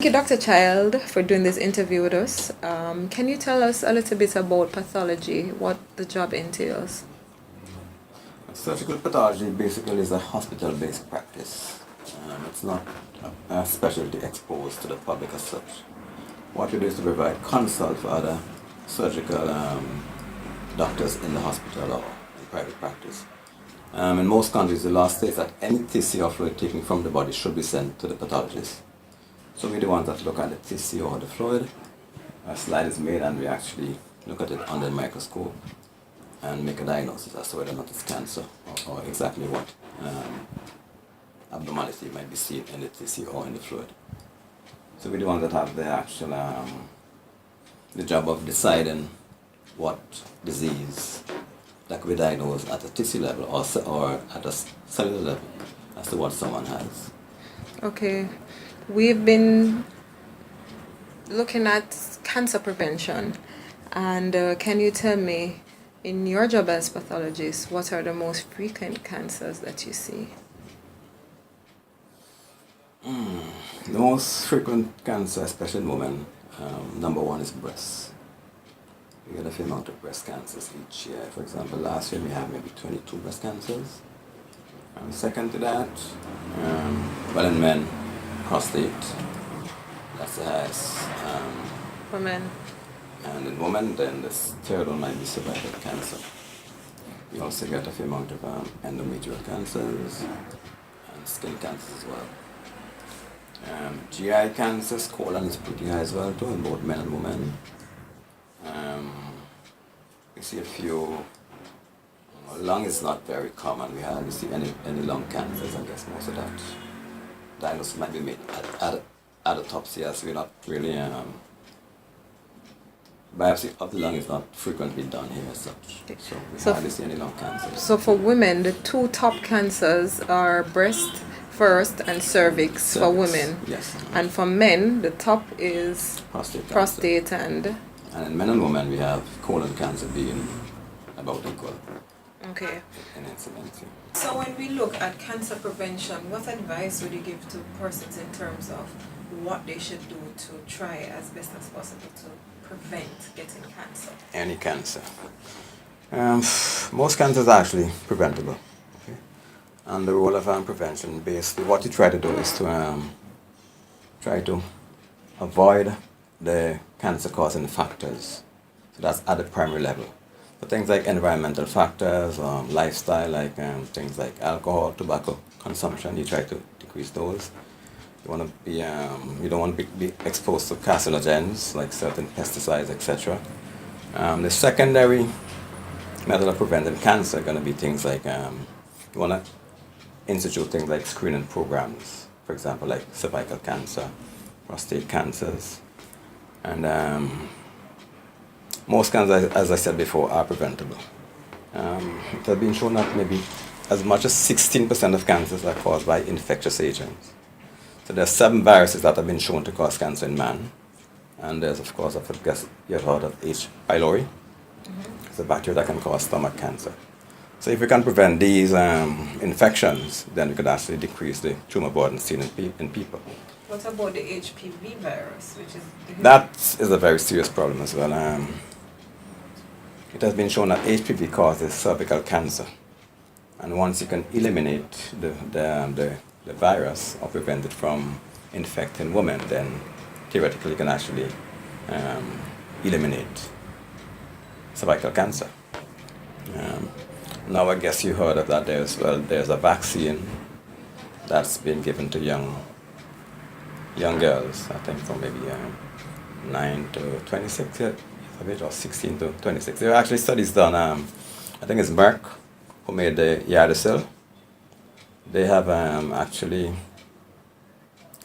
you, Dr. Child, for doing this interview with us. Can you tell us a little bit about pathology, what the job entails? Surgical pathology basically is a hospital-based practice. It's not a specialty exposed to the public as such. What we do is to provide consult for other surgical doctors in the hospital or in private practice. In most countries, the law states that any tissue or fluid taken from the body should be sent to the pathologist. So we're the ones that look at the tissue or the fluid. A slide is made and we actually look at it under the microscope and make a diagnosis as to whether or not it's cancer or exactly what abnormality might be seen in the tissue or in the fluid. So we're the ones that have the actual the job of deciding what disease that could be diagnosed at a tissue level or at a cellular level as to what someone has. Okay, we've been looking at cancer prevention, and can you tell me, in your job as pathologist, what are the most frequent cancers that you see? The most frequent cancer, especially in women, number one is breast. We get a fair amount of breast cancers each year. For example, last year we had maybe 22 breast cancers. Second to that, in men, prostate. That's the highest. For men. And in women, then the third one might be cervical cancer. We also get a fair amount of endometrial cancers and skin cancers as well. GI cancers, colon is pretty high as well too, in both men and women. We see a few. Lung is not very common. We hardly see any lung cancers. I guess most of that diagnosis might be made at autopsy, as we're not really biopsy of the lung is not frequently done here as such. So we hardly see any lung cancers. So for women, the two top cancers are breast first and cervix for women. Yes. And for men, the top is prostate and in men and women, we have colon cancer being about equal. Okay. In incidence. So when we look at cancer prevention, what advice would you give to persons in terms of what they should do to try as best as possible to prevent getting cancer? Any cancer. Most cancers are actually preventable. Okay? And the role of prevention, basically, what you try to do is to try to avoid the cancer-causing factors. So that's at the primary level. So things like environmental factors, lifestyle, like things like alcohol, tobacco consumption, you try to decrease those. You want to be, you don't want to be exposed to carcinogens like certain pesticides, etc. The secondary method of preventing cancer are going to be things like you want to institute things like screening programs, for example, like cervical cancer, prostate cancers, and most cancers, as I said before, are preventable. It has been shown that maybe as much as 16% of cancers are caused by infectious agents. So there are 7 viruses that have been shown to cause cancer in man. And there's, of course, I guess you've heard of H. pylori. Mm-hmm. It's a bacteria that can cause stomach cancer. So if we can prevent these infections, then we could actually decrease the tumor burden seen in people. What about the HPV virus, which is... That is a very serious problem as well. It has been shown that HPV causes cervical cancer. And once you can eliminate the virus or prevent it from infecting women, then theoretically you can actually eliminate cervical cancer. Now I guess you heard of that there's a vaccine that's been given to young girls, I think from maybe 9 to 26 years of age, or 16 to 26. There are actually studies done, I think it's Merck who made the Gardasil. They have actually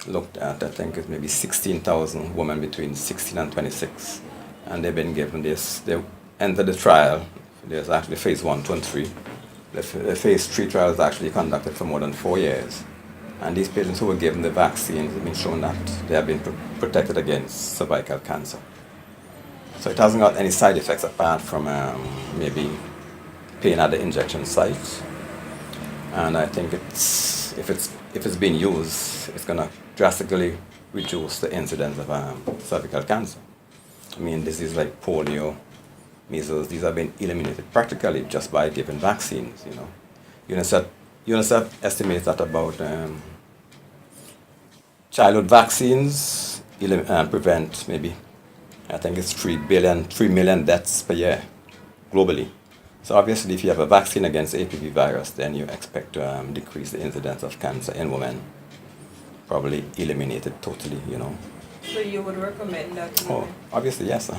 looked at, I think it's maybe 16,000 women between 16 and 26. And they've been given this, they entered the trial. There's actually phase 1, 2, and 3. The phase 3 trial is actually conducted for more than 4 years. And these patients who were given the vaccine have been shown that they have been protected against cervical cancer. So it hasn't got any side effects apart from maybe pain at the injection site. And I think if it's being used, it's going to drastically reduce the incidence of cervical cancer. I mean, diseases like polio, measles, these have been eliminated practically just by giving vaccines, you know. UNICEF estimates that about childhood vaccines prevent maybe, I think it's 3 million deaths per year globally. So obviously if you have a vaccine against HPV virus, then you expect to decrease the incidence of cancer in women, probably eliminate it totally, you know. So you would recommend that to Oh, women? obviously, yes.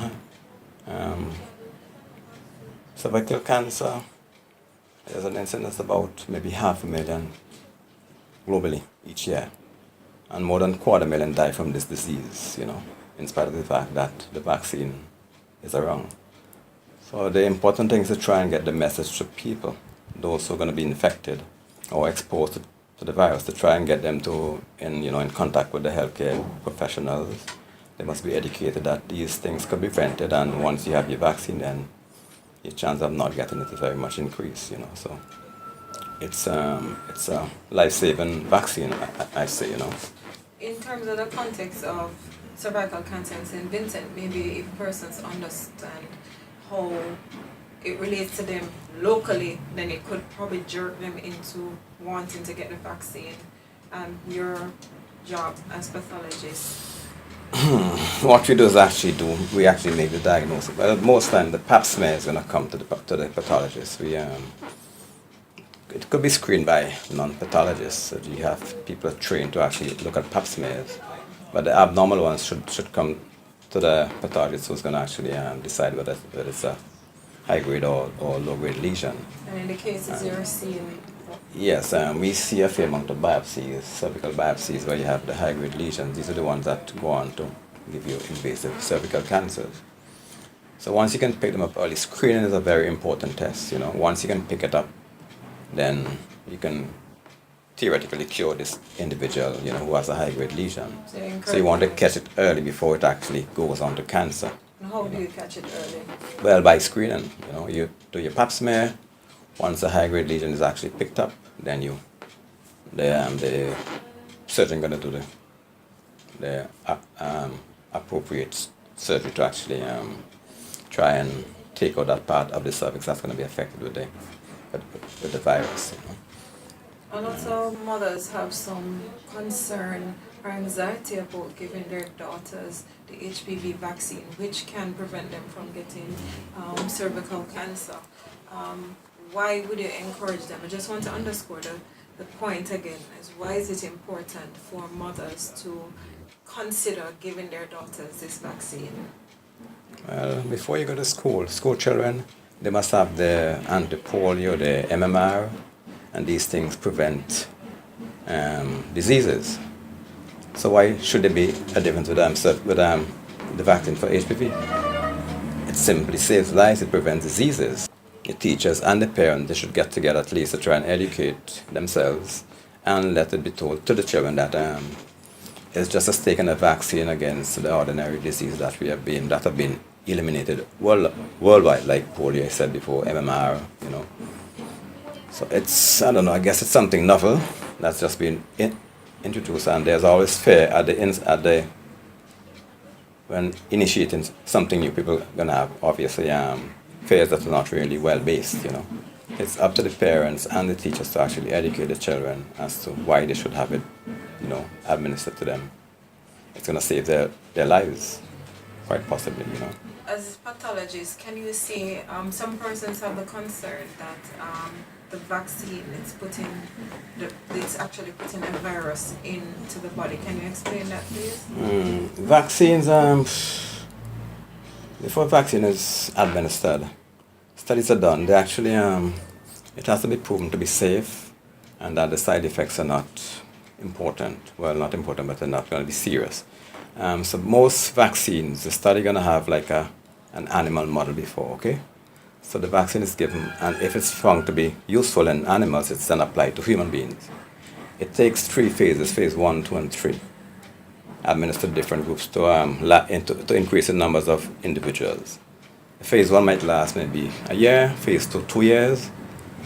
Cervical cancer, there's an incidence about maybe 500,000 globally each year. And more than 250,000 die from this disease, you know, in spite of the fact that the vaccine is around. So the important thing is to try and get the message to people, those who are going to be infected or exposed to the virus, to try and get them in contact with the healthcare professionals. They must be educated that these things could be prevented, and once you have your vaccine, then your chance of not getting it is very much increased, you know. So it's a life-saving vaccine, I say, you know. In terms of the context of cervical cancer in St. Vincent, maybe if persons understand how it relates to them locally, then it could probably jerk them into wanting to get the vaccine. And your job as pathologist. What we do is we actually make the diagnosis. But most time the pap smear is going to come to the pathologist. It could be screened by non-pathologists. So you have people trained to actually look at pap smears. But the abnormal ones should come to the pathologist, who's going to actually decide whether it's a high-grade or low-grade lesion. And in the cases you're seeing? Yes, we see a fair amount of biopsies, cervical biopsies, where you have the high-grade lesions. These are the ones that go on to give you invasive cervical cancers. So once you can pick them up early, screening is a very important test. You know, once you can pick it up, then you can theoretically cure this individual, you know, who has a high-grade lesion. So you want to catch it early before it actually goes on to cancer. And how do you catch it early? Well, by screening. You know, you do your pap smear. Once the high-grade lesion is actually picked up, then the surgeon going to do the appropriate surgery to actually try and take out that part of the cervix that's going to be affected with the virus. You know. And also mothers have some concern or anxiety about giving their daughters the HPV vaccine, which can prevent them from getting cervical cancer. Why would you encourage them? I just want to underscore the point again, is why is it important for mothers to consider giving their daughters this vaccine? Well, before you go to school children, they must have the anti-polio, the MMR, and these things prevent diseases. So why should there be a difference with the vaccine for HPV? It simply saves lives, it prevents diseases. The teachers and the parents, they should get together at least to try and educate themselves and let it be told to the children that it's just as taking a vaccine against the ordinary disease that have been eliminated worldwide, like polio, I said before, MMR, you know. So it's, I don't know, I guess it's something novel that's just been introduced, and there's always fear when initiating something new. People are gonna have obviously fears that are not really well based, you know. It's up to the parents and the teachers to actually educate the children as to why they should have it, you know, administered to them. It's gonna save their lives, quite possibly, you know. As pathologists, can you see some persons have the concern that the vaccine it's actually putting a virus into the body? Can you explain that, please? Vaccines, before vaccine is administered, studies are done. They actually, it has to be proven to be safe, and that the side effects are not important. Well, not important, but they're not going to be serious. So most vaccines, the study going to have like an animal model before, okay? So the vaccine is given, and if it's found to be useful in animals, it's then applied to human beings. It takes 3 phases, phase 1, 2, and 3, administered different groups to increase the numbers of individuals. Phase 1 might last maybe a year, phase 2, 2 years,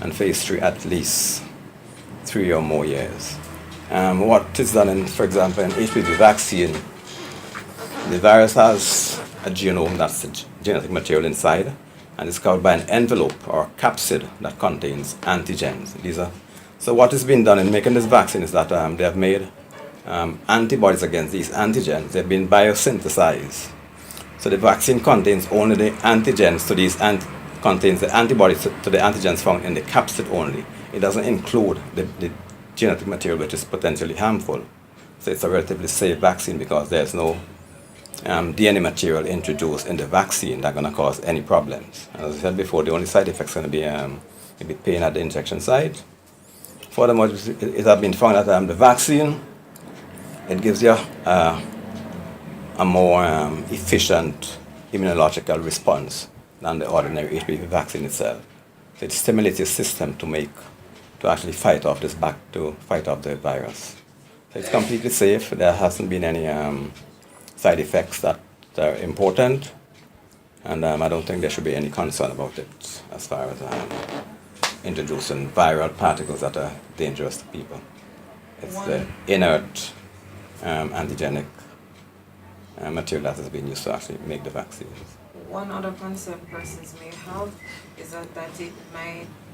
and phase 3 at least 3 or more years. What is done in, for example, in HPV vaccine, the virus has a genome, that's the genetic material inside, and it's covered by an envelope or capsid that contains antigens. So what has been done in making this vaccine is that they have made antibodies against these antigens. They've been biosynthesized. So the vaccine contains only the antigens to contains the antibodies to the antigens found in the capsid only. It doesn't include the genetic material which is potentially harmful. So it's a relatively safe vaccine because there's no DNA material introduced in the vaccine that's going to cause any problems. As I said before, the only side effects are going to be maybe pain at the injection site. Furthermore, it has been found that the vaccine, it gives you a more efficient immunological response than the ordinary HPV vaccine itself. So it stimulates your system to actually fight off the virus. So it's completely safe. There hasn't been any side effects that are important, and I don't think there should be any concern about it as far as introducing viral particles that are dangerous to people. It's the inert antigenic material that has been used to actually make the vaccines. One other concern persons may have is that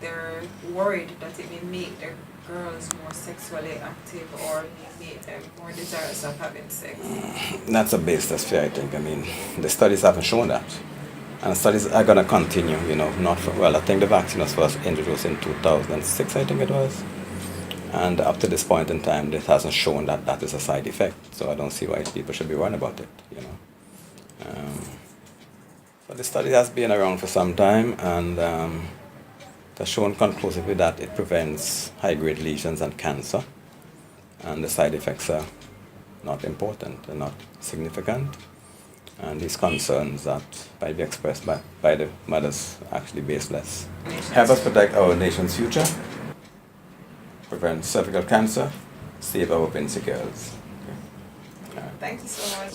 they're worried that it may make their girls more sexually active or may make them more desirous of having sex. That's a baseless fear, I think. I mean, the studies haven't shown that. And studies are going to continue, I think the vaccine was first introduced in 2006, I think it was. And up to this point in time, it hasn't shown that that is a side effect. So I don't see why people should be worried about it, So the study has been around for some time, and it has shown conclusively that it prevents high-grade lesions and cancer. And the side effects are not important, they're not significant. And these concerns that might be expressed by the mothers are actually baseless. Help us protect our nation's future, prevent cervical cancer, save our women's girls. Thank you so much.